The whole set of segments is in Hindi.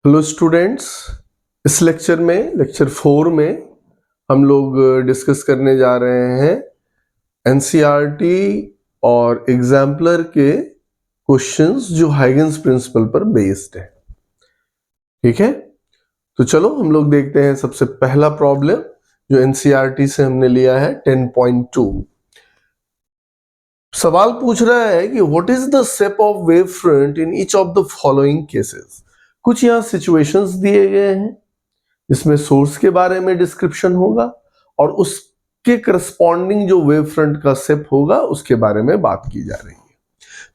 हेलो स्टूडेंट्स, इस लेक्चर में लेक्चर 4 में हम लोग डिस्कस करने जा रहे हैं एनसीईआरटी और एग्जाम्पलर के क्वेश्चंस जो हाइगन्स प्रिंसिपल पर बेस्ड है। ठीक है, तो चलो हम लोग देखते हैं सबसे पहला प्रॉब्लम जो एनसीईआरटी से हमने लिया है 10.2। सवाल पूछ रहा है कि what is the shape of wave front in each of the following cases. कुछ यहाँ सिचुएशंस दिए गए हैं जिसमें सोर्स के बारे में डिस्क्रिप्शन होगा और उसके करस्पॉन्डिंग जो वेव फ्रंट का शेप होगा उसके बारे में बात की जा रही है।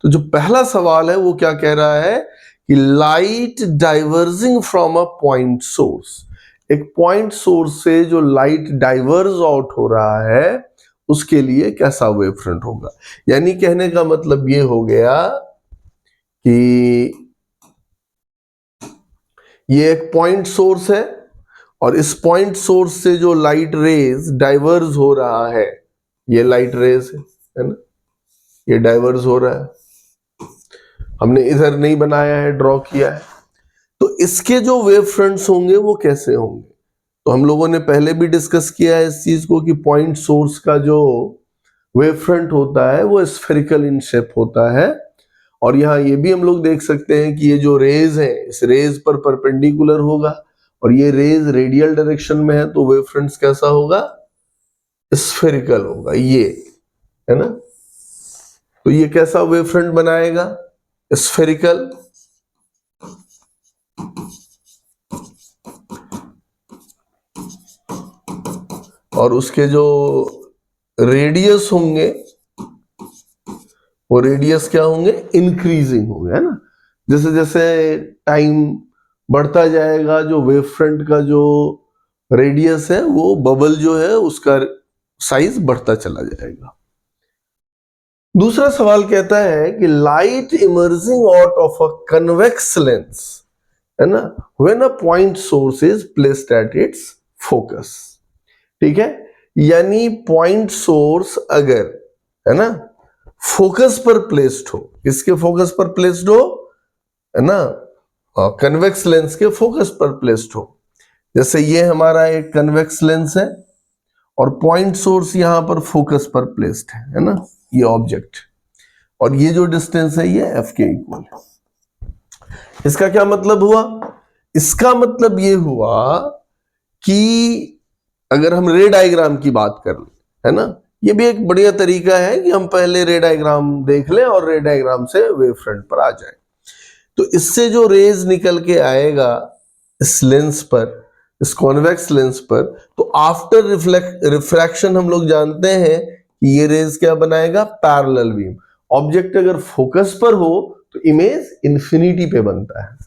तो जो पहला सवाल है वो क्या कह रहा है कि light diverging from a point source, एक पॉइंट सोर्स से जो लाइट डाइवर्ज आउट हो रहा है उसके लिए कैसा वेव फ्रंट होगा। यानी कहने का मतलब ये हो गया कि ये एक पॉइंट सोर्स है और इस पॉइंट सोर्स से जो लाइट रेज डाइवर्ज हो रहा है, ये लाइट रेज है ना, ये डाइवर्ज हो रहा है, हमने इधर नहीं बनाया है, ड्रॉ किया है। तो इसके जो वेव फ्रंट्स होंगे वो कैसे होंगे। तो हम लोगों ने पहले भी डिस्कस किया है इस चीज को कि पॉइंट सोर्स का जो वेव फ्रंट होता है वो स्फेरिकल इन शेप होता है। और यहाँ ये भी हम लोग देख सकते हैं कि ये जो रेज है इस रेज पर परपेंडिकुलर होगा और ये रेज रेडियल डायरेक्शन में है, तो वेव फ्रंट्स कैसा होगा, स्फेरिकल होगा, ये है ना। तो ये कैसा वेव फ्रंट बनाएगा, स्फेरिकल। और उसके जो रेडियस होंगे वो रेडियस क्या होंगे, इंक्रीजिंग होंगे, है ना। जैसे जैसे टाइम बढ़ता जाएगा जो वेव फ्रंट का जो रेडियस है वो बबल जो है उसका साइज बढ़ता चला जाएगा। दूसरा सवाल कहता है कि light emerging out of a convex lens, है ना, when a point source is placed at its focus. ठीक है, यानी पॉइंट सोर्स अगर, है ना, फोकस पर प्लेस्ड हो, किसके फोकस पर प्लेस्ड हो, है ना, कन्वेक्स लेंस के फोकस पर प्लेस्ड हो। जैसे ये हमारा एक कन्वेक्स लेंस है और पॉइंट सोर्स यहां पर फोकस पर प्लेस्ड है ना, ये ऑब्जेक्ट, और ये जो डिस्टेंस है ये एफ के इक्वल है। इसका क्या मतलब हुआ, इसका मतलब ये हुआ कि अगर हम रे डायग्राम की बात कर ले, है ना, ये भी एक बढ़िया तरीका है कि हम पहले रे डायग्राम देख लें और रे डायग्राम से वेव फ्रंट पर आ जाए। तो इससे जो रेज निकल के आएगा इस लेंस पर, इस कॉन्वेक्स लेंस पर, तो आफ्टर रिफ्रैक्शन हम लोग जानते हैं कि ये रेज क्या बनाएगा, पैरेलल बीम। ऑब्जेक्ट अगर फोकस पर हो तो इमेज इंफिनिटी पे बनता है।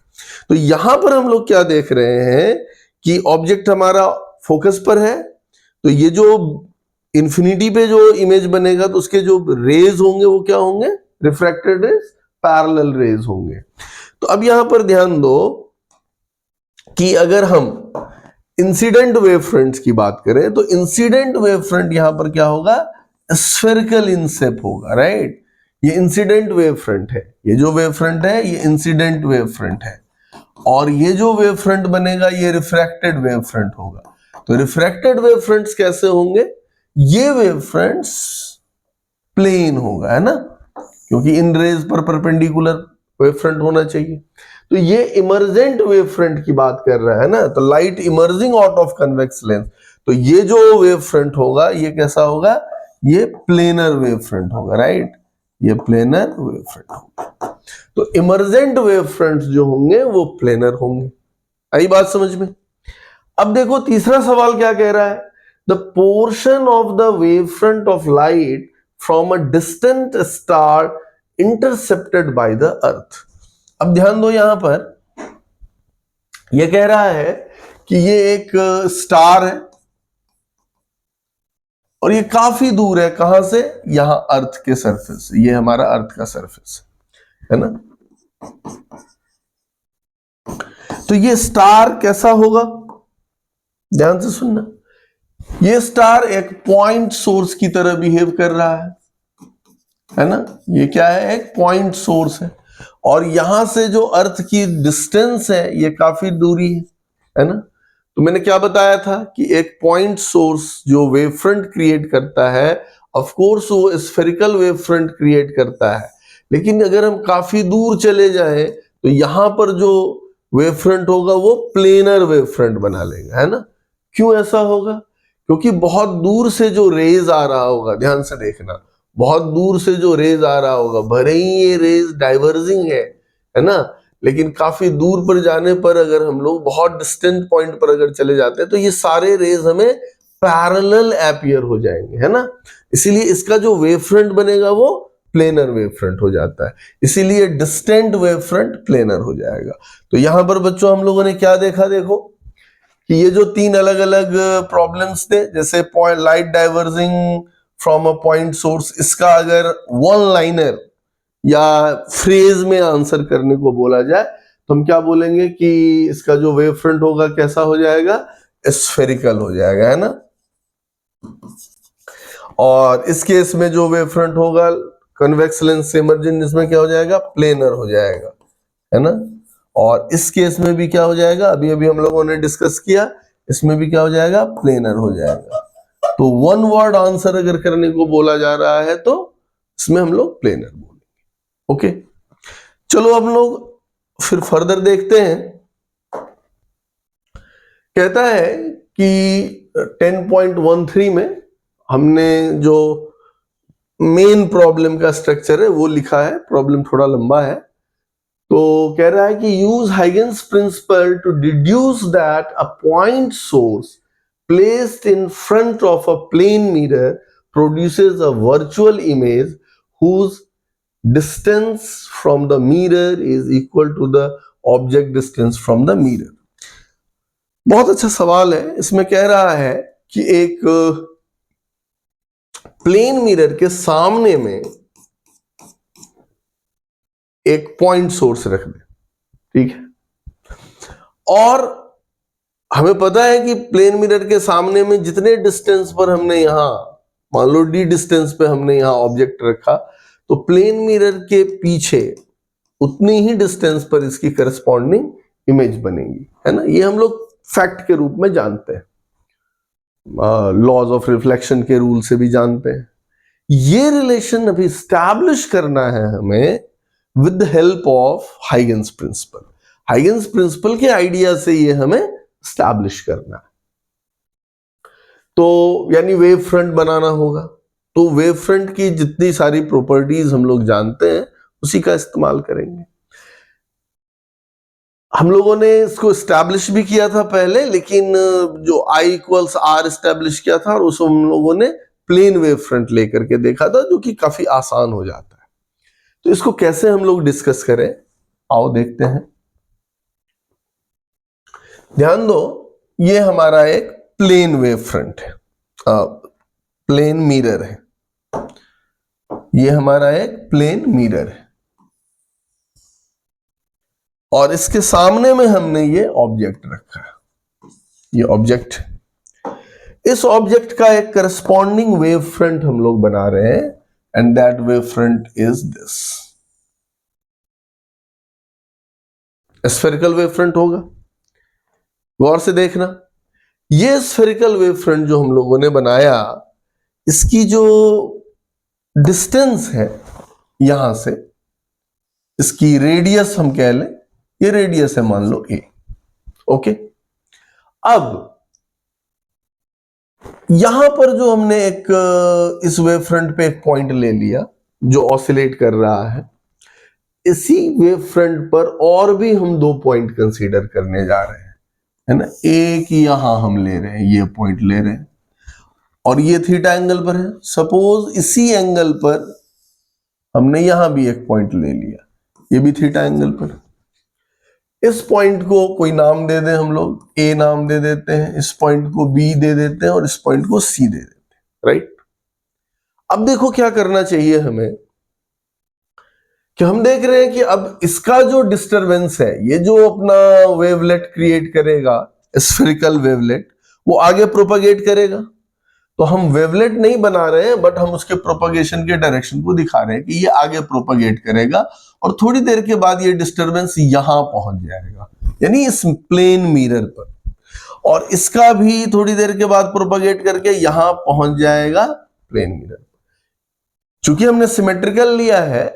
तो यहां पर हम लोग क्या देख रहे हैं कि ऑब्जेक्ट हमारा फोकस पर है, तो ये जो इंफिनिटी पे जो इमेज बनेगा तो उसके जो रेज होंगे वो क्या होंगे, रिफ्रैक्टेड रेज, पैरेलल रेज होंगे। तो अब यहां पर ध्यान दो कि अगर हम इंसिडेंट वेव फ्रंट्स की बात करें तो इंसिडेंट वेव फ्रंट यहां पर क्या होगा, स्फेरिकल इन शेप होगा, राइट। ये इंसिडेंट वेव फ्रंट है, ये जो वेव फ्रंट है ये इंसिडेंट वेव फ्रंट है, और ये जो वेव फ्रंट बनेगा ये रिफ्रैक्टेड वेव फ्रंट होगा। तो रिफ्रैक्टेड वेव फ्रंट्स कैसे होंगे, ये वेव फ्रंट्स प्लेन होगा, है ना, क्योंकि इन रेज पर परपेंडिकुलर वेव फ्रंट होना चाहिए। तो ये इमर्जेंट वेव फ्रंट की बात कर रहा है ना, तो light emerging out of convex lens, तो ये जो वेव फ्रंट होगा ये कैसा होगा, ये प्लेनर वेव फ्रंट होगा, राइट, ये प्लेनर वेव फ्रंट होगा। तो इमर्जेंट वेव फ्रंट्स जो होंगे वो प्लेनर होंगे। आई बात समझ में। अब देखो तीसरा सवाल क्या कह रहा है, the portion of the wave front of light from a distant star intercepted by the earth. अब ध्यान दो, यहां पर यह कह रहा है कि ये एक स्टार है और ये काफी दूर है, कहां से, यहां अर्थ के सरफेस से, ये हमारा अर्थ का सरफेस है ना। तो ये स्टार कैसा होगा, ध्यान से सुनना, ये स्टार एक पॉइंट सोर्स की तरह बिहेव कर रहा है ना, ये क्या है, एक पॉइंट सोर्स है। और यहां से जो अर्थ की डिस्टेंस है ये काफी दूरी है ना। तो मैंने क्या बताया था कि एक पॉइंट सोर्स जो वेव फ्रंट क्रिएट करता है, ऑफ कोर्स वो स्फेरिकल वेव फ्रंट क्रिएट करता है, लेकिन अगर हम काफी दूर चले जाएं तो यहां पर जो वेव फ्रंट होगा वो प्लेनर वेव फ्रंट बना लेगा, है ना। क्यों ऐसा होगा? क्योंकि बहुत दूर से जो रेज आ रहा होगा, ध्यान से देखना, बहुत दूर से जो रेज आ रहा होगा, भले ही ये रेज डाइवर्जिंग है ना, लेकिन काफी दूर पर जाने पर अगर हम लोग बहुत डिस्टेंट पॉइंट पर अगर चले जाते हैं तो ये सारे रेज हमें पैरेलल अपीयर हो जाएंगे, है ना। इसीलिए इसका जो वेव फ्रंट बनेगा वो प्लेनर वेव फ्रंट हो जाता है, इसीलिए डिस्टेंट वेव फ्रंट प्लेनर हो जाएगा। तो यहां पर बच्चों हम लोगों ने क्या देखा, देखो कि ये जो तीन अलग अलग प्रॉब्लम्स थे, जैसे point light diverging from a point source, इसका अगर वन लाइनर या फ्रेज में आंसर करने को बोला जाए तो हम क्या बोलेंगे कि इसका जो वेव फ्रंट होगा कैसा हो जाएगा, स्फेरिकल हो जाएगा, है ना। और इस केस में जो वेव फ्रंट होगा कन्वेक्स लेंस से इमर्जेंट, इसमें क्या हो जाएगा, प्लेनर हो जाएगा, है ना। और इस केस में भी क्या हो जाएगा, अभी अभी हम लोगों ने डिस्कस किया, इसमें भी क्या हो जाएगा, प्लेनर हो जाएगा। तो वन वर्ड आंसर अगर करने को बोला जा रहा है तो इसमें हम लोग प्लेनर बोलेंगे। ओके, चलो हम लोग फिर फर्दर देखते हैं। कहता है कि 10.13 में हमने जो मेन प्रॉब्लम का स्ट्रक्चर है वो लिखा है, प्रॉब्लम थोड़ा लंबा है। तो कह रहा है कि use Huygens principle to deduce that a point source placed in front of a plane mirror produces a virtual image whose distance from the mirror is equal to the object distance from the mirror। बहुत अच्छा सवाल है। इसमें कह रहा है कि एक प्लेन मिरर के सामने में एक पॉइंट सोर्स रख दे, ठीक है, और हमें पता है कि प्लेन मिरर के सामने में जितने डिस्टेंस पर हमने यहां, मान लो d डिस्टेंस पे हमने यहां ऑब्जेक्ट रखा, तो प्लेन मिरर के पीछे उतनी ही डिस्टेंस पर इसकी करस्पॉन्डिंग इमेज बनेगी, है ना। ये हम लोग फैक्ट के रूप में जानते हैं, लॉज ऑफ रिफ्लेक्शन के रूल से भी जानते हैं। ये रिलेशन अभी स्टैब्लिश करना है हमें with the help of Huygens principle. Huygens principle के आइडिया से ये हमें स्टैब्लिश करना है। तो यानी वेव फ्रंट बनाना होगा, तो वेव फ्रंट की जितनी सारी प्रॉपर्टीज हम लोग जानते हैं उसी का इस्तेमाल करेंगे। हम लोगों ने इसको स्टैब्लिश भी किया था पहले, लेकिन जो I इक्वल्स R स्टैब्लिश किया था और उसको हम लोगों ने प्लेन वेव फ्रंट लेकर के देखा था, जो कि काफी आसान हो जाता है। तो इसको कैसे हम लोग डिस्कस करें, आओ देखते हैं। ध्यान दो, ये हमारा एक प्लेन वेव फ्रंट है, प्लेन मिरर है, ये हमारा एक प्लेन मिरर है, और इसके सामने में हमने ये ऑब्जेक्ट रखा है, ये ऑब्जेक्ट। इस ऑब्जेक्ट का एक करस्पॉन्डिंग वेव फ्रंट हम लोग बना रहे हैं, and that wave front is this, spherical wave front होगा। गौर से देखना, ये स्फेरिकल वेव फ्रंट जो हम लोगों ने बनाया, इसकी जो डिस्टेंस है यहां से, इसकी रेडियस हम कह लें, ये रेडियस है मान लो a। ओके, अब यहां पर जो हमने एक इस वेव फ्रंट पे एक पॉइंट ले लिया जो ऑसिलेट कर रहा है, इसी वेव फ्रंट पर और भी हम दो पॉइंट कंसीडर करने जा रहे हैं, है ना। एक यहां हम ले रहे हैं, ये पॉइंट ले रहे हैं, और ये थीटा एंगल पर है। सपोज इसी एंगल पर हमने यहां भी एक पॉइंट ले लिया, ये भी थीटा एंगल पर। इस पॉइंट को कोई नाम दे दें हम लोग, ए नाम दे देते हैं, इस पॉइंट को बी दे देते हैं, और इस पॉइंट को सी दे देते हैं, राइट। अब देखो क्या करना चाहिए हमें, कि हम देख रहे हैं कि अब इसका जो डिस्टरबेंस है, ये जो अपना वेवलेट क्रिएट करेगा, स्फेरिकल वेवलेट, वो आगे प्रोपागेट करेगा। तो हम वेवलेट नहीं बना रहे हैं, बट हम उसके प्रोपगेशन के डायरेक्शन को दिखा रहे हैं कि ये आगे प्रोपगेट करेगा और थोड़ी देर के बाद ये डिस्टरबेंस यहां पहुंच जाएगा, यानी इस प्लेन मिरर पर, और इसका भी थोड़ी देर के बाद प्रोपगेट करके यहां पहुंच जाएगा प्लेन मिरर। चूंकि हमने सिमेट्रिकल लिया है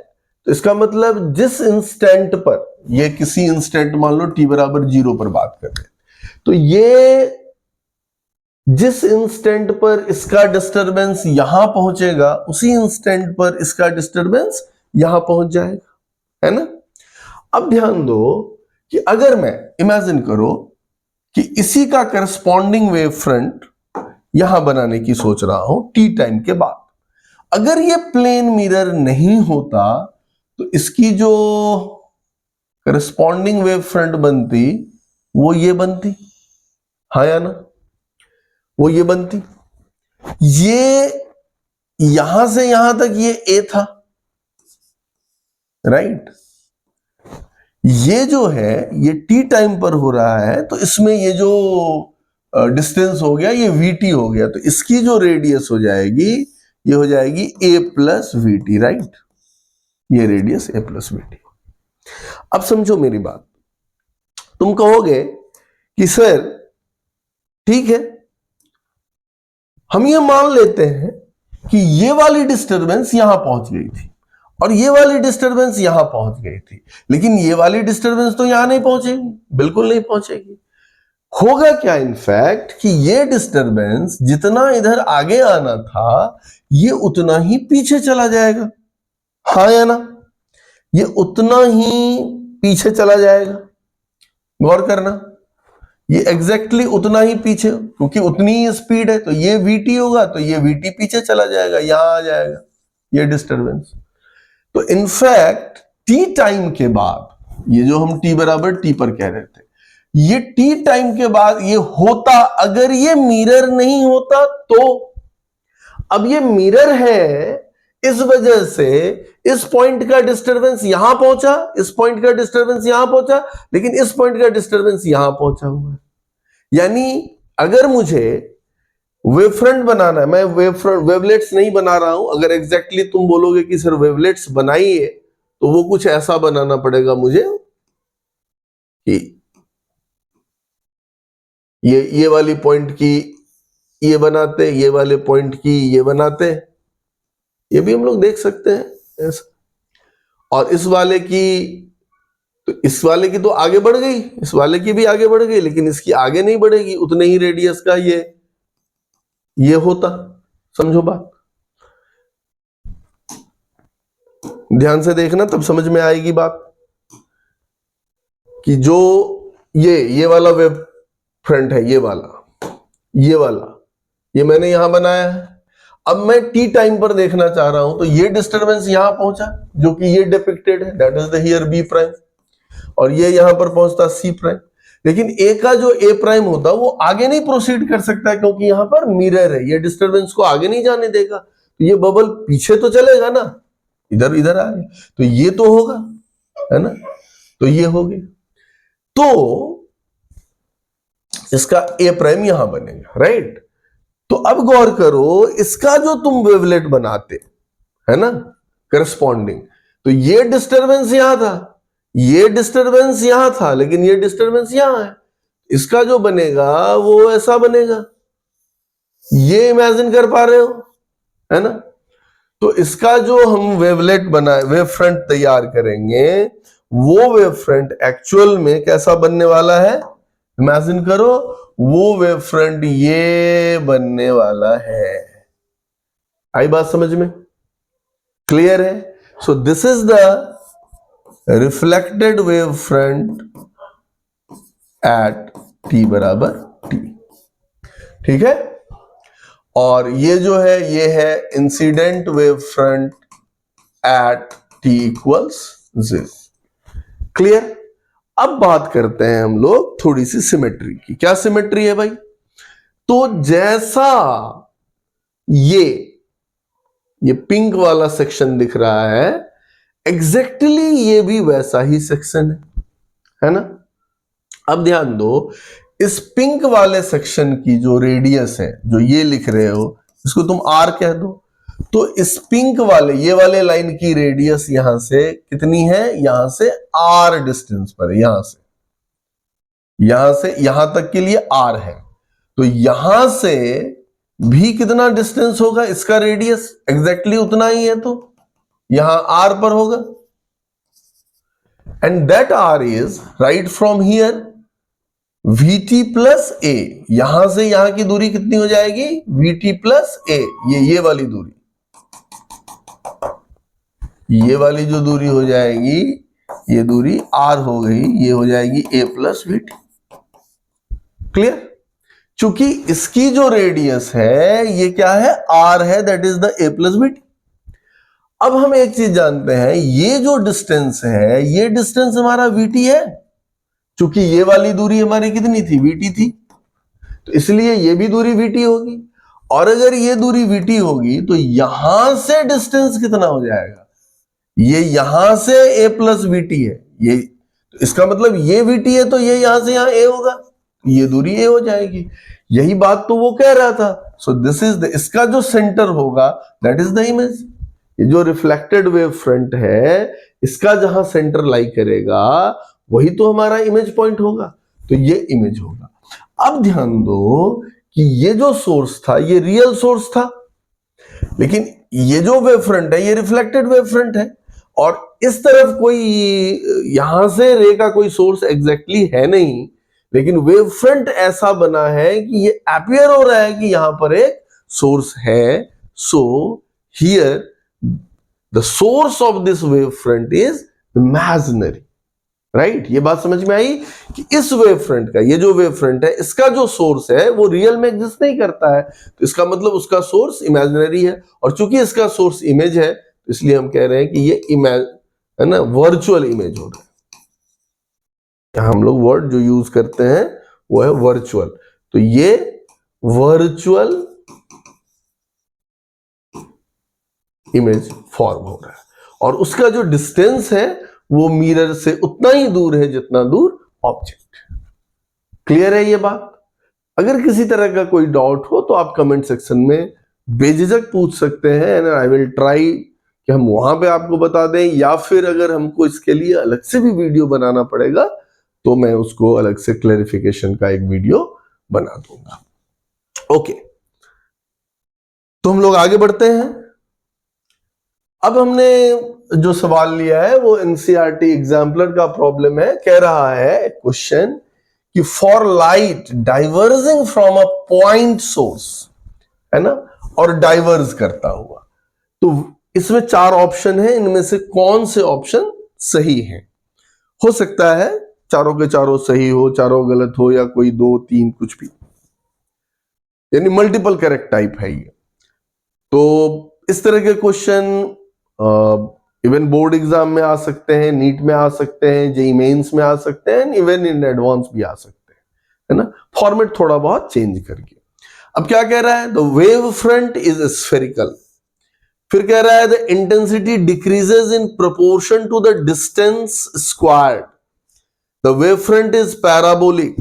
तो इसका मतलब जिस इंस्टेंट पर, ये किसी इंस्टेंट मान लो t बराबर 0 पर बात कर रहे हैं, तो ये जिस इंस्टेंट पर इसका डिस्टरबेंस यहां पहुंचेगा उसी इंस्टेंट पर इसका डिस्टरबेंस यहां पहुंच जाएगा, है ना। अब ध्यान दो कि अगर मैं इमेजिन करो कि इसी का करस्पॉन्डिंग वेव फ्रंट यहां बनाने की सोच रहा हूं t टाइम के बाद, अगर ये प्लेन मिरर नहीं होता तो इसकी जो करस्पॉन्डिंग वेव फ्रंट बनती वो ये बनती, हाँ या ना, वो ये बनती। ये यहां से यहां तक ये a था, राइट। ये जो है ये t टाइम पर हो रहा है, तो इसमें ये जो डिस्टेंस हो गया ये vt हो गया, तो इसकी जो रेडियस हो जाएगी ये हो जाएगी a प्लस vt, राइट। ये रेडियस a प्लस vt। अब समझो मेरी बात, तुम कहोगे कि सर ठीक है, हम ये मान लेते हैं कि ये वाली डिस्टरबेंस यहां पहुंच गई थी और ये वाली डिस्टरबेंस यहां पहुंच गई थी, लेकिन ये वाली डिस्टरबेंस तो यहां नहीं पहुंचेगी, बिल्कुल नहीं पहुंचेगी। होगा क्या इनफैक्ट कि ये डिस्टरबेंस जितना इधर आगे आना था ये उतना ही पीछे चला जाएगा, हाँ या ना, ये उतना ही पीछे चला जाएगा। गौर करना, ये एग्जैक्टली उतना ही पीछे, क्योंकि उतनी ही स्पीड है, तो ये vt होगा तो ये vt पीछे चला जाएगा, यहां आ जाएगा ये डिस्टरबेंस। तो इनफैक्ट t टाइम के बाद, ये जो हम t बराबर t पर कह रहे थे, ये t टाइम के बाद ये होता, अगर ये मिरर नहीं होता तो। अब ये मिरर है, इस वजह से इस पॉइंट का डिस्टरबेंस यहां पहुंचा, इस पॉइंट का डिस्टरबेंस यहां पहुंचा, लेकिन इस पॉइंट का डिस्टरबेंस यहां पहुंचा हुआ है। यानी अगर मुझे वेव फ्रंट बनाना है, मैं वेवलेट्स नहीं बना रहा हूं, अगर एग्जैक्टली तुम बोलोगे कि सर वेवलेट्स बनाइए, तो वो कुछ ऐसा बनाना पड़ेगा मुझे कि ये वाली पॉइंट की ये बनाते, ये वाले पॉइंट की ये बनाते, ये भी हम लोग देख सकते हैं ऐसा, और इस वाले की, तो इस वाले की तो आगे बढ़ गई, इस वाले की भी आगे बढ़ गई, लेकिन इसकी आगे नहीं बढ़ेगी, उतने ही रेडियस का ये होता। समझो बात, ध्यान से देखना तब समझ में आएगी बात कि जो ये वाला वेव फ्रंट है, ये वाला ये मैंने यहां बनाया है। अब मैं t टाइम पर देखना चाह रहा हूं, तो ये डिस्टरबेंस यहां पहुंचा जो कि ये डिपिक्टेड है, that is the here b prime, और ये यहां पर पहुंचता c प्राइम, लेकिन a का जो a प्राइम होता वो आगे नहीं प्रोसीड कर सकता, क्योंकि यहां पर मिरर है, ये डिस्टरबेंस को आगे नहीं जाने देगा, तो ये बबल पीछे तो चलेगा ना, इधर इधर आ गया, तो ये तो होगा, है ना, तो ये हो गया, तो इसका a प्राइम यहां बनेगा, राइट। तो अब गौर करो, इसका जो तुम वेवलेट बनाते, है ना, करस्पॉन्डिंग, तो ये डिस्टरबेंस यहां था, ये डिस्टरबेंस यहां था, लेकिन ये डिस्टरबेंस यहां है, इसका जो बनेगा वो ऐसा बनेगा, ये इमेजिन कर पा रहे हो, है ना। तो इसका जो हम वेवलेट बनाए, वेव फ्रंट तैयार करेंगे, वो वेव फ्रंट एक्चुअल में कैसा बनने वाला है, इमेजिन करो, वो वेव फ्रंट ये बनने वाला है। आई बात समझ में, क्लियर है। So this is the reflected wave front at t बराबर t, ठीक है। और ये जो है ये है incident wave front at t equals 0। Clear. अब बात करते हैं हम लोग थोड़ी सी सिमेट्री की। क्या सिमेट्री है भाई, तो जैसा ये पिंक वाला सेक्शन दिख रहा है, एग्जैक्टली ये भी वैसा ही सेक्शन है ना। अब ध्यान दो, इस पिंक वाले सेक्शन की जो रेडियस है, जो ये लिख रहे हो इसको तुम आर कह दो। तो इस पिंक वाले ये वाले लाइन की रेडियस यहां से कितनी है, यहां से आर डिस्टेंस पर है, यहां से यहां तक के लिए आर है। तो यहां से भी कितना डिस्टेंस होगा, इसका रेडियस एग्जैक्टली उतना ही है, तो यहां आर पर होगा। And that R is right from here VT plus A. यहां से यहां की दूरी कितनी हो जाएगी, VT प्लस ए। ये वाली दूरी, ये वाली जो दूरी हो जाएगी, ये दूरी R हो गई, ये हो जाएगी A प्लस VT। क्लियर? चूंकि इसकी जो रेडियस है ये क्या है, R है, that is the A plus VT। अब हम एक चीज जानते हैं, ये जो डिस्टेंस है, ये डिस्टेंस हमारा VT है, चूंकि ये वाली दूरी हमारी कितनी थी, VT थी, तो इसलिए ये भी दूरी VT होगी। और अगर ये दूरी VT होगी तो यहां से डिस्टेंस कितना हो जाएगा, ये यहां से A प्लस VT है, ये तो इसका मतलब ये VT है, तो ये यहां से यहां A होगा, ये दूरी A हो जाएगी। यही बात तो वो कह रहा था। सो दिस इज द, इसका जो सेंटर होगा दैट इज द इमेज। ये जो रिफ्लेक्टेड वेव फ्रंट है, इसका जहां सेंटर लाई करेगा वही तो हमारा इमेज पॉइंट होगा, तो ये इमेज होगा। अब ध्यान दो कि ये जो सोर्स था ये रियल सोर्स था, लेकिन ये जो वेव फ्रंट है ये रिफ्लेक्टेड वेव फ्रंट है, और इस तरफ कोई यहां से रे का कोई सोर्स एग्जैक्टली है नहीं, लेकिन वेव फ्रंट ऐसा बना है कि ये अपीयर हो रहा है कि यहां पर एक सोर्स है। So here the source of this wave front is imaginary. Right? ये बात समझ में आई कि इस वेव फ्रंट का, ये जो वेव फ्रंट है, इसका जो सोर्स है वो रियल में एग्जिस्ट नहीं करता है, तो इसका मतलब उसका सोर्स इमेजिनरी है। और चूंकि इसका सोर्स इमेज है, तो इसलिए हम कह रहे हैं कि ये इमेज है ना, वर्चुअल इमेज हो रहा है। यहां हम लोग वर्ड जो यूज करते हैं वो है वर्चुअल। तो ये वर्चुअल इमेज फॉर्म हो रहा है, और उसका जो डिस्टेंस है वो मिरर से उतना ही दूर है जितना दूर ऑब्जेक्ट। क्लियर है ये बात? अगर किसी तरह का कोई डाउट हो तो आप कमेंट सेक्शन में बेझिझक पूछ सकते हैं, एंड आई विल ट्राई कि हम वहां पे आपको बता दें, या फिर अगर हमको इसके लिए अलग से भी वीडियो बनाना पड़ेगा तो मैं उसको अलग से क्लैरिफिकेशन का एक वीडियो बना दूंगा। ओके, तो हम लोग आगे बढ़ते हैं। अब हमने जो सवाल लिया है वो NCERT एग्जाम्पलर का प्रॉब्लम है। कह रहा है क्वेश्चन कि for light diverging from a point source, है ना, और डाइवर्ज करता हुआ, तो इसमें 4 ऑप्शन है, इनमें से कौन से ऑप्शन सही है? हो सकता है चारों के चारों सही हो, चारों गलत हो, या कोई 2 3 कुछ भी, यानी मल्टीपल करेक्ट टाइप है ये। तो इस तरह के क्वेश्चन इवन बोर्ड एग्जाम में आ सकते हैं, नीट में आ सकते हैं, जेईई मेंस में आ सकते हैं, इवन इन एडवांस भी आ सकते हैं, है ना, फॉर्मेट थोड़ा बहुत चेंज करके। अब क्या कह रहा है, the wave front is spherical. फिर कह रहा है the intensity decreases in proportion to the distance squared. The wave front is parabolic.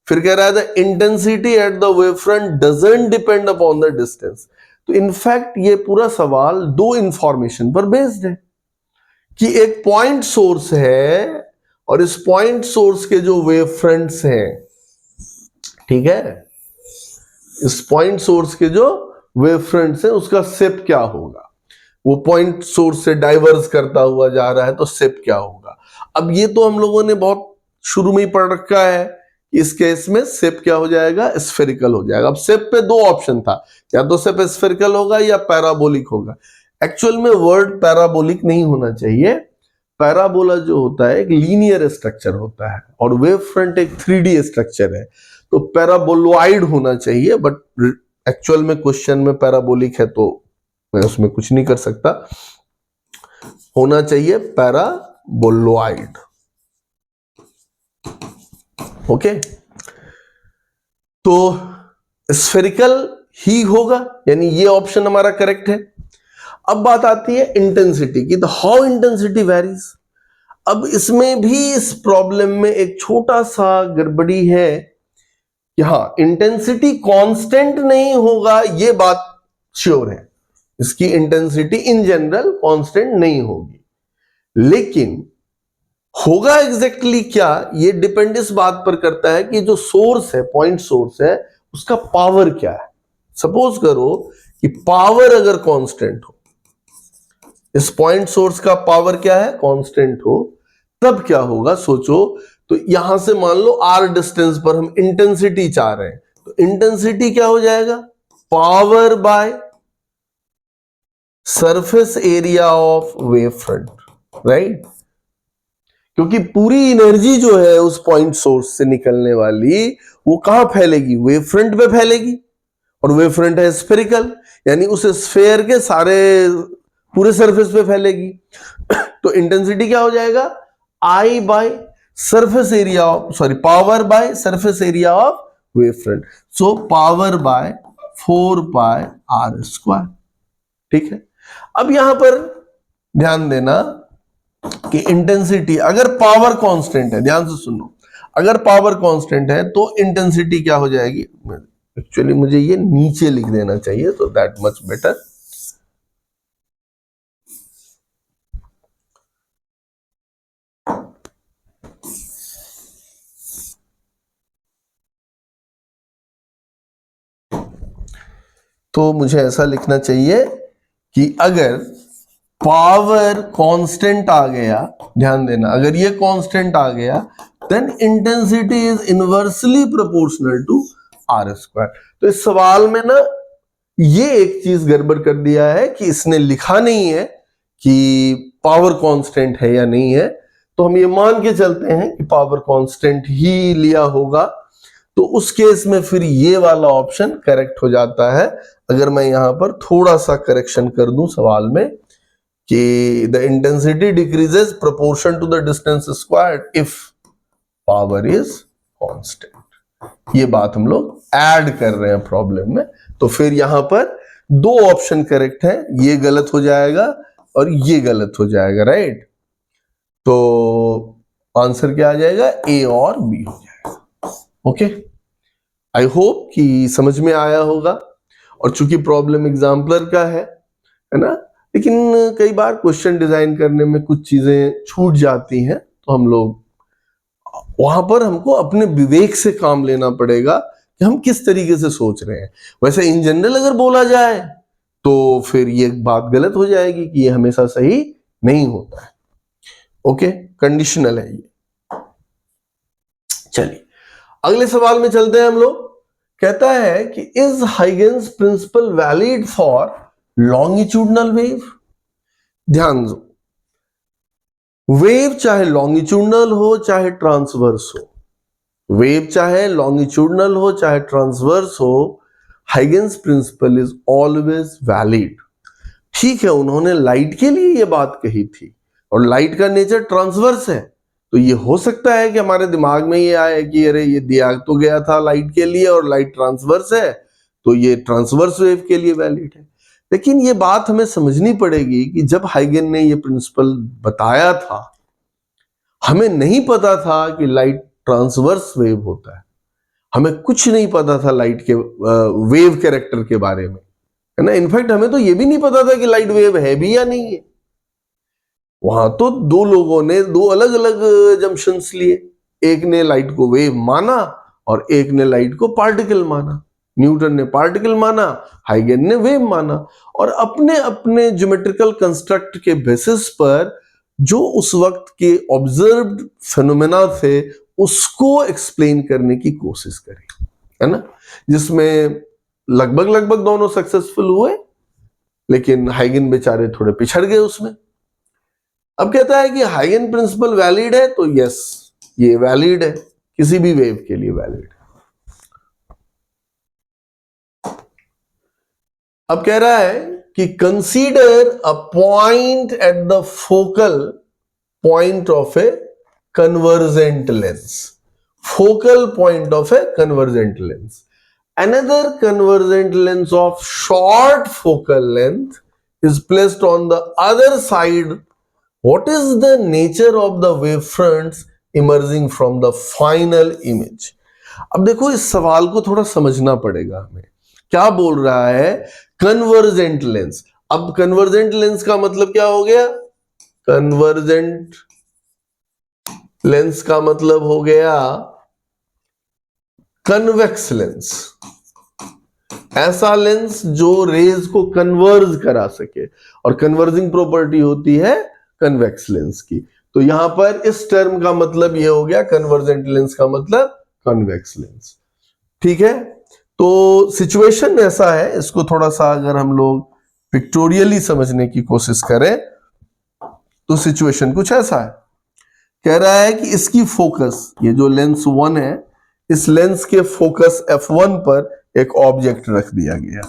फिर कह रहा है the intensity at the wave front doesn't depend upon the distance. तो इनफैक्ट ये पूरा सवाल 2 इंफॉर्मेशन पर बेस्ड है, कि एक पॉइंट सोर्स है और इस पॉइंट सोर्स के जो वेव फ्रंट्स हैं, ठीक है, इस पॉइंट सोर्स के जो वेव फ्रंट्स हैं उसका शेप क्या होगा। वो पॉइंट सोर्स से डाइवर्ज करता हुआ जा रहा है तो शेप क्या होगा। अब ये तो हम लोगों ने बहुत शुरू में ही पढ़ रखा है, इस केस में शेप क्या हो जाएगा, स्फेरिकल हो जाएगा। अब शेप पे 2 ऑप्शन था, या तो शेप स्फेरिकल होगा या पैराबोलिक होगा। एक्चुअल में वर्ड पैराबोलिक नहीं होना चाहिए। पैराबोला जो होता है एक लीनियर स्ट्रक्चर होता है, और वेव फ्रंट एक 3D स्ट्रक्चर है, तो पैराबोलॉइड होना चाहिए। बट एक्चुअल में क्वेश्चन में पैराबोलिक है तो मैं उसमें कुछ नहीं कर सकता, होना चाहिए पैराबोलॉइड। ओके, तो स्फेरिकल ही होगा, यानी ये ऑप्शन हमारा करेक्ट है। अब बात आती है इंटेंसिटी की, तो हाउ इंटेंसिटी वेरीज। अब इसमें भी इस प्रॉब्लम में एक छोटा सा गड़बड़ी है कि हाँ, इंटेंसिटी कांस्टेंट नहीं होगा, ये बात श्योर है, इसकी इंटेंसिटी इन जनरल कांस्टेंट नहीं होगी, लेकिन होगा एग्जैक्टली क्या, ये डिपेंड इस बात पर करता है कि जो सोर्स है, पॉइंट सोर्स है, उसका पावर क्या है। सपोज करो कि पावर अगर कांस्टेंट हो, इस पॉइंट सोर्स का पावर क्या है, कांस्टेंट हो, तब क्या होगा सोचो। तो यहां से मान लो r डिस्टेंस पर हम इंटेंसिटी चाह रहे हैं, तो इंटेंसिटी क्या हो जाएगा, power by surface area of wave front, right. क्योंकि पूरी एनर्जी जो है उस पॉइंट सोर्स से निकलने वाली, वो कहां फैलेगी, वेव फ्रंट पे फैलेगी, और वेव फ्रंट है स्फेरिकल, यानी उस स्फेयर के सारे पूरे सरफेस पे फैलेगी। तो इंटेंसिटी क्या हो जाएगा, I by surface area of, sorry, power by surface area of wave front, so power bye 4 pi r square. ठीक है, अब यहां पर ध्यान देना कि इंटेंसिटी, अगर पावर कांस्टेंट है, ध्यान से सुनो, अगर पावर कांस्टेंट है तो इंटेंसिटी क्या हो जाएगी, एक्चुअली मुझे ये नीचे लिख देना चाहिए, तो दैट मच बेटर। तो मुझे ऐसा लिखना चाहिए कि अगर पावर कांस्टेंट आ गया, ध्यान देना, अगर ये कांस्टेंट आ गया, then intensity is inversely proportional to r square. तो इस सवाल में ना ये एक चीज गड़बड़ कर दिया है कि इसने लिखा नहीं है कि पावर कांस्टेंट है या नहीं है, तो हम ये मान के चलते हैं कि पावर कांस्टेंट ही लिया होगा, तो उस केस में फिर ये वाला ऑप्शन करेक्ट हो जाता है। अगर मैं यहां पर थोड़ा सा करेक्शन कर दूं सवाल में कि the intensity decreases proportion to the distance squared if power is constant, ये बात हम लोग ऐड कर रहे हैं प्रॉब्लम में। तो फिर यहां पर दो ऑप्शन करेक्ट है, ये गलत हो जाएगा और ये गलत हो जाएगा, राइट। तो आंसर क्या आ जाएगा, ए और बी हो जाएगा। ओके, आई होप कि समझ में आया होगा। और चूंकि प्रॉब्लम एग्जाम्पलर का है ना, लेकिन कई बार क्वेश्चन डिजाइन करने में कुछ चीजें छूट जाती हैं, तो हम लोग वहां पर हमको अपने विवेक से काम लेना पड़ेगा कि हम किस तरीके से सोच रहे हैं। वैसे इन जनरल अगर बोला जाए तो फिर ये बात गलत हो जाएगी कि ये हमेशा सही नहीं होता है। ओके, कंडीशनल है ये। चलिए अगले सवाल में चलते हैं हम लोग। कहता है कि is Huygens principle valid for longitudinal wave. ध्यान दो, वेव चाहे लॉन्गिट्यूडनल हो चाहे ट्रांसवर्स हो, वेव चाहे लॉन्गिट्यूडनल हो चाहे ट्रांसवर्स हो, हाइगेन्स प्रिंसिपल इज ऑलवेज वैलिड। ठीक है, उन्होंने लाइट के लिए ये बात कही थी और लाइट का नेचर ट्रांसवर्स है, तो ये हो सकता है कि हमारे दिमाग में ये आए कि अरे ये दिया तो गया था लाइट के लिए और लाइट ट्रांसवर्स है, तो ये ट्रांसवर्स वेव के लिए वैलिड है। लेकिन ये बात हमें समझनी पड़ेगी कि जब हाइगेन ने ये प्रिंसिपल बताया था, हमें नहीं पता था कि लाइट ट्रांसवर्स वेव होता है, हमें कुछ नहीं पता था लाइट के वेव कैरेक्टर के बारे में, है ना। इनफैक्ट हमें तो ये भी नहीं पता था कि लाइट वेव है भी या नहीं है। वहां तो दो लोगों ने दो अलग अलग जंक्शंस लिए, एक ने लाइट को वेव माना और एक ने लाइट को पार्टिकल माना। न्यूटन ने पार्टिकल माना, हाइगेन ने वेव माना, और अपने अपने ज्योमेट्रिकल कंस्ट्रक्ट के बेसिस पर जो उस वक्त के ऑब्जर्व्ड फेनोमेना थे उसको एक्सप्लेन करने की कोशिश करी, है ना, जिसमें लगभग लगभग दोनों सक्सेसफुल हुए, लेकिन हाइगेन बेचारे थोड़े पिछड़ गए उसमें। अब कहता है कि हाइगेन प्रिंसिपल वैलिड है, तो यस ये वैलिड है, किसी भी वेव के लिए वैलिड है। अब कह रहा है कि consider a point at the focal point of A convergent lens, focal point of A convergent lens, another convergent lens of short focal length is placed on the other side. What is the nature of the wavefronts emerging from the final image? अब देखो इस सवाल को थोड़ा समझना पड़ेगा हमें क्या बोल रहा है? Convergent lens. अब कन्वर्जेंट लेंस का मतलब क्या हो गया? कन्वर्जेंट लेंस का मतलब हो गया कन्वेक्स लेंस। ऐसा लेंस जो रेज को कन्वर्ज करा सके, और कन्वर्जिंग प्रॉपर्टी होती है कन्वेक्स लेंस की। तो यहां पर इस टर्म का मतलब यह हो गया, कन्वर्जेंट लेंस का मतलब कन्वेक्स लेंस। ठीक है, तो सिचुएशन ऐसा है, इसको थोड़ा सा अगर हम लोग पिक्टोरियली समझने की कोशिश करें तो सिचुएशन कुछ ऐसा है। कह रहा है कि इसकी फोकस, ये जो लेंस 1 है, इस लेंस के फोकस f1 पर एक ऑब्जेक्ट रख दिया गया।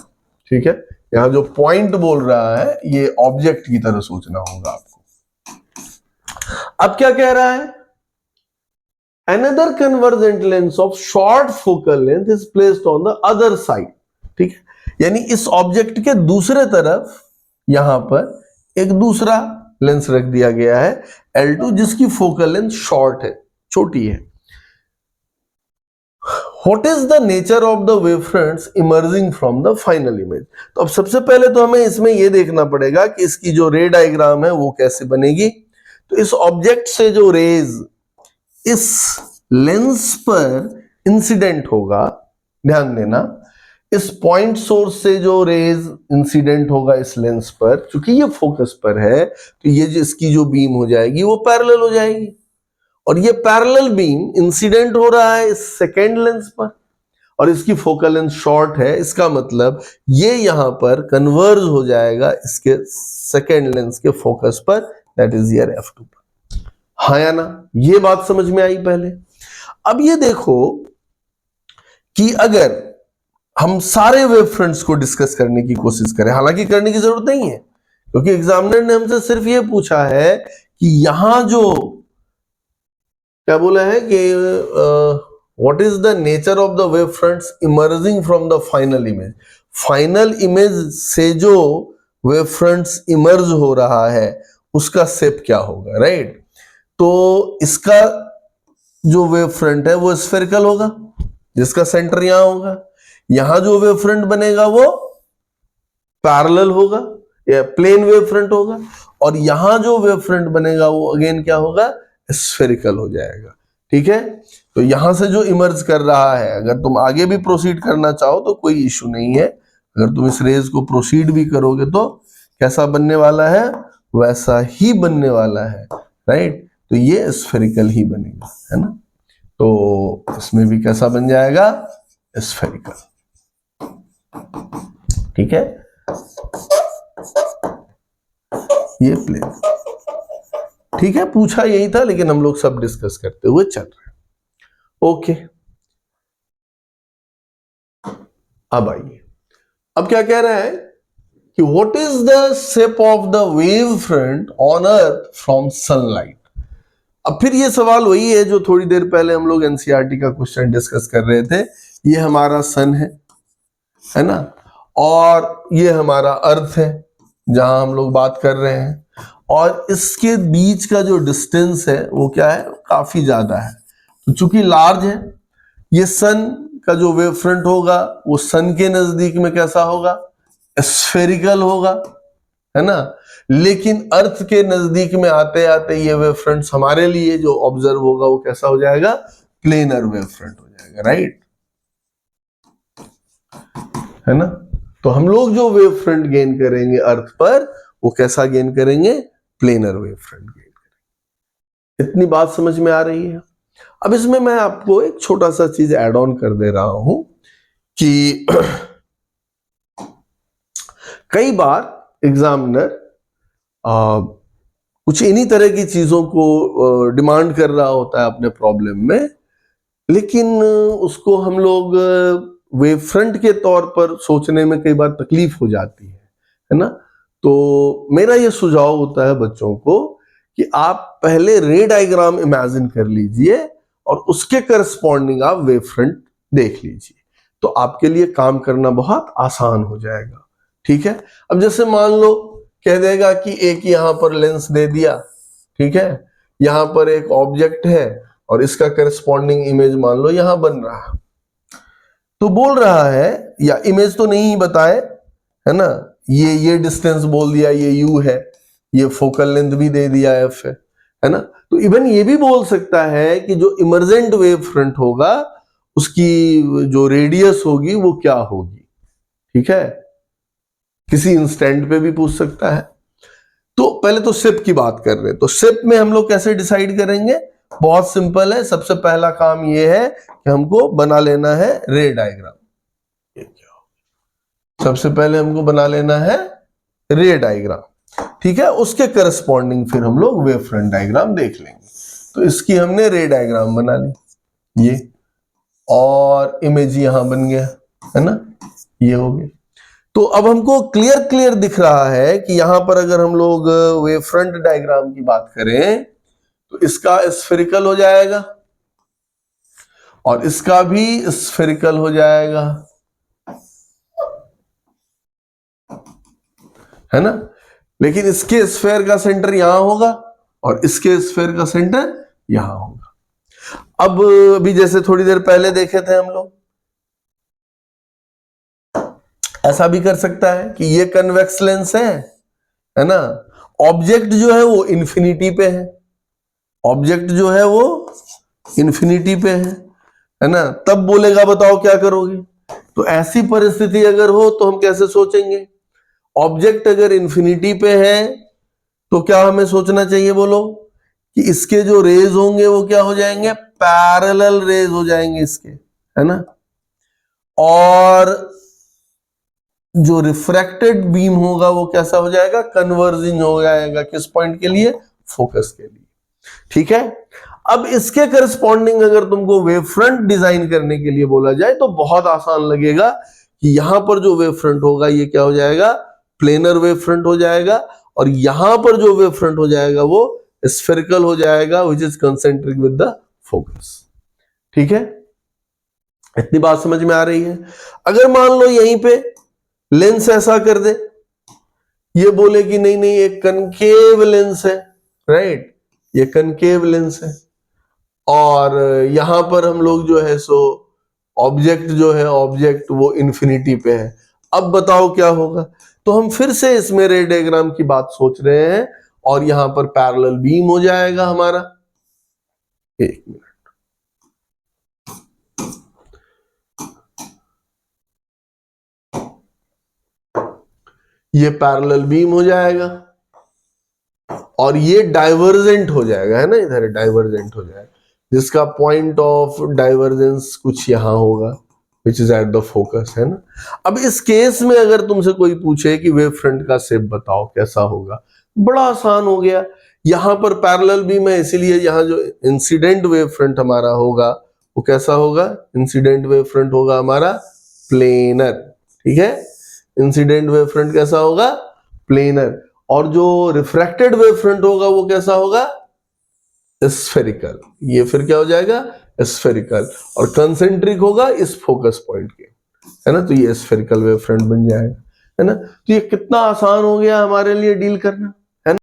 ठीक है, यहां जो पॉइंट बोल रहा है ये ऑब्जेक्ट की तरह सोचना होगा आपको। अब क्या कह रहा है? Another convergent lens of short focal length is placed on the other side। ठीक है, यानी इस ऑब्जेक्ट के दूसरे तरफ यहां पर एक दूसरा लेंस रख दिया गया है L2, जिसकी फोकल लेंथ शॉर्ट है, छोटी है। What is the nature of the wavefronts emerging from the final image? तो अब सबसे पहले तो हमें इसमें यह देखना पड़ेगा कि इसकी जो रे डायग्राम है वो कैसे बनेगी। तो इस ऑब्जेक्ट से जो रेज इस लेंस पर इंसिडेंट होगा, ध्यान देना, इस पॉइंट सोर्स से जो रेज इंसिडेंट होगा इस लेंस पर, क्योंकि ये फोकस पर है, तो ये जो इसकी जो बीम हो जाएगी वो पैरेलल हो जाएगी, और ये पैरेलल बीम इंसिडेंट हो रहा है इस सेकेंड लेंस पर, और इसकी फोकल लेंथ शॉर्ट है। इसका मतलब ये यहां पर कन्वर्ज हो जाएगा इसके सेकेंड लेंस के फोकस पर, दैट इज ईयर f2 पर। हाँ या ना? ये बात समझ में आई पहले। अब ये देखो कि अगर हम सारे वेव फ्रंट्स को डिस्कस करने की कोशिश करें, हालांकि करने की जरूरत नहीं है, क्योंकि एग्जामिनर ने हमसे सिर्फ ये पूछा है कि यहां जो क्या बोला है कि what is the nature of the wave fronts emerging from the final image. Final image से जो वेव फ्रंट्स इमर्ज हो रहा है उसका शेप क्या होगा, राइट? तो इसका जो वेव फ्रंट है वो स्फेरिकल होगा, जिसका सेंटर यहां होगा। यहां जो वेव फ्रंट बनेगा वो पैरेलल होगा या प्लेन वेव फ्रंट होगा, और यहां जो वेव फ्रंट बनेगा वो अगेन क्या होगा? स्फेरिकल हो जाएगा। ठीक है, तो यहां से जो इमर्ज कर रहा है, अगर तुम आगे भी प्रोसीड करना चाहो तो कोई इशू नहीं है। अगर तुम इस रेज को प्रोसीड भी करोगे तो कैसा बनने वाला है? वैसा ही बनने वाला है, राइट? तो ये स्फेरिकल ही बनेगा, है ना? तो इसमें भी कैसा बन जाएगा? स्फेरिकल। ठीक है, ये प्लेन। ठीक है, पूछा यही था, लेकिन हम लोग सब डिस्कस करते हुए चल रहे हैं। ओके, अब आइए, अब क्या कह रहा है कि what is the shape of the wave front on earth from sunlight. अब फिर ये सवाल वही है जो थोड़ी देर पहले हम लोग एनसीईआरटी का क्वेश्चन डिस्कस कर रहे थे। ये हमारा सन है ना, और ये हमारा अर्थ है जहां हम लोग बात कर रहे हैं, और इसके बीच का जो डिस्टेंस है वो क्या है? काफी ज्यादा है। तो चूंकि लार्ज है, ये सन का जो वेव फ्रंट होगा वो सन के नजदीक में कैसा होगा? स्फेरिकल होगा, है ना? लेकिन अर्थ के नजदीक में आते आते ये वेव फ्रंट्स हमारे लिए जो ऑब्जर्व होगा वो कैसा हो जाएगा? प्लेनर वेव फ्रंट हो जाएगा, राइट? है ना? तो हम लोग जो वेव फ्रंट गेन करेंगे अर्थ पर, वो कैसा गेन करेंगे? प्लेनर वेव फ्रंट गेन करेंगे। इतनी बात समझ में आ रही है? अब इसमें मैं आपको एक छोटा सा चीज ऐड ऑन कर दे रहा हूं कि कई बार एग्जामिनर कुछ इन्हीं तरह की चीजों को डिमांड कर रहा होता है अपने प्रॉब्लम में, लेकिन उसको हम लोग वेव फ्रंट के तौर पर सोचने में कई बार तकलीफ हो जाती है ना? तो मेरा ये सुझाव होता है बच्चों को कि आप पहले रे डायग्राम इमेजिन कर लीजिए और उसके करस्पॉन्डिंग आप वेव फ्रंट देख लीजिए, तो आपके लिए काम करना बहुत आसान हो जाएगा। ठीक है, अब जैसे मान लो कह देगा कि एक यहां पर लेंस दे दिया, ठीक है, यहां पर एक ऑब्जेक्ट है और इसका करस्पॉन्डिंग इमेज मान लो यहां बन रहा है। तो बोल रहा है, या इमेज तो नहीं बताए, है ना, ये डिस्टेंस बोल दिया, ये यू है, ये फोकल लेंथ भी दे दिया एफ है ना। तो इवन ये भी बोल सकता है कि जो इमर्जेंट वेव फ्रंट होगा उसकी जो रेडियस होगी वो क्या होगी, ठीक है, किसी इंस्टेंट पे भी पूछ सकता है। तो पहले तो शेप की बात कर रहे हैं, तो शेप में हम लोग कैसे डिसाइड करेंगे, बहुत सिंपल है। सबसे पहला काम ये है कि हमको बना लेना है रे डायग्राम। सबसे पहले हमको बना लेना है रे डायग्राम, ठीक है, उसके करस्पॉन्डिंग फिर हम लोग वेव फ्रंट डायग्राम देख लेंगे। तो इसकी हमने रे डायग्राम बना ली, ये, और इमेज यहां बन गया, है ना, ये हो गया। तो अब हमको क्लियर दिख रहा है कि यहां पर अगर हम लोग वेव फ्रंट डायग्राम की बात करें तो इसका स्फेरिकल हो जाएगा और इसका भी स्फेरिकल हो जाएगा, है ना। लेकिन इसके स्फेयर का सेंटर यहां होगा और इसके स्फेयर का सेंटर यहां होगा। अब अभी जैसे थोड़ी देर पहले देखे थे हम लोग, ऐसा भी कर सकता है कि ये कन्वेक्स लेंस है ना, ऑब्जेक्ट जो है वो इन्फिनिटी पे ऑब्जेक्ट जो है वो इन्फिनिटी पे है ना। तब बोलेगा बताओ क्या करोगे। तो ऐसी परिस्थिति अगर हो तो हम कैसे सोचेंगे, ऑब्जेक्ट अगर इन्फिनिटी पे है तो क्या हमें सोचना चाहिए, बोलो, कि इसके जो रेज होंगे वो क्या हो जाएंगे, पैरेलल रेज हो जाएंगे इसके, है ना। और जो रिफ्रैक्टेड बीम होगा वो कैसा हो जाएगा, कन्वर्जिंग हो जाएगा, किस पॉइंट के लिए, फोकस के लिए, ठीक है। अब इसके करस्पॉन्डिंग अगर तुमको वेव फ्रंट डिजाइन करने के लिए बोला जाए तो बहुत आसान लगेगा कि यहां पर जो वेव फ्रंट होगा ये क्या हो जाएगा, प्लेनर वेव फ्रंट हो जाएगा, और यहां पर जो वेव फ्रंट हो जाएगा वो स्फेरिकल हो जाएगा, which is concentric with the focus, ठीक है। इतनी बात समझ में आ रही है। अगर मान लो यहीं पे लेंस ऐसा कर दे, ये बोले कि नहीं नहीं एक कनकेव लेंस है, राइट, ये कनकेव लेंस है, और यहां पर हम लोग जो है सो ऑब्जेक्ट जो है, ऑब्जेक्ट वो इन्फिनिटी पे है। अब बताओ क्या होगा। तो हम फिर से इसमें रे डायग्राम की बात सोच रहे हैं, और यहां पर पैरेलल बीम हो जाएगा हमारा। एक मिनट, ये पैरेलल बीम हो जाएगा और ये डाइवर्जेंट हो जाएगा, है ना, इधर डाइवर्जेंट हो जाएगा, जिसका पॉइंट ऑफ डाइवर्जेंस कुछ यहां होगा, which is at the focus, है ना। अब इस केस में अगर तुमसे कोई पूछे कि वेव फ्रंट का शेप बताओ कैसा होगा, बड़ा आसान हो गया। यहां पर पैरेलल बीम है, इसीलिए यहां जो इंसिडेंट वेव फ्रंट हमारा होगा वो कैसा होगा, इंसिडेंट वेव फ्रंट होगा हमारा प्लेनर, ठीक है। इंसिडेंट वेव फ्रंट कैसा होगा, प्लेनर। और जो रिफ्रैक्टेड वेव फ्रंट होगा वो कैसा होगा, स्फेरिकल। ये फिर क्या हो जाएगा, स्फेरिकल, और कंसेंट्रिक होगा इस फोकस पॉइंट के, है ना। तो ये स्फेरिकल वेव फ्रंट बन जाएगा, है ना। तो ये कितना आसान हो गया हमारे लिए डील करना,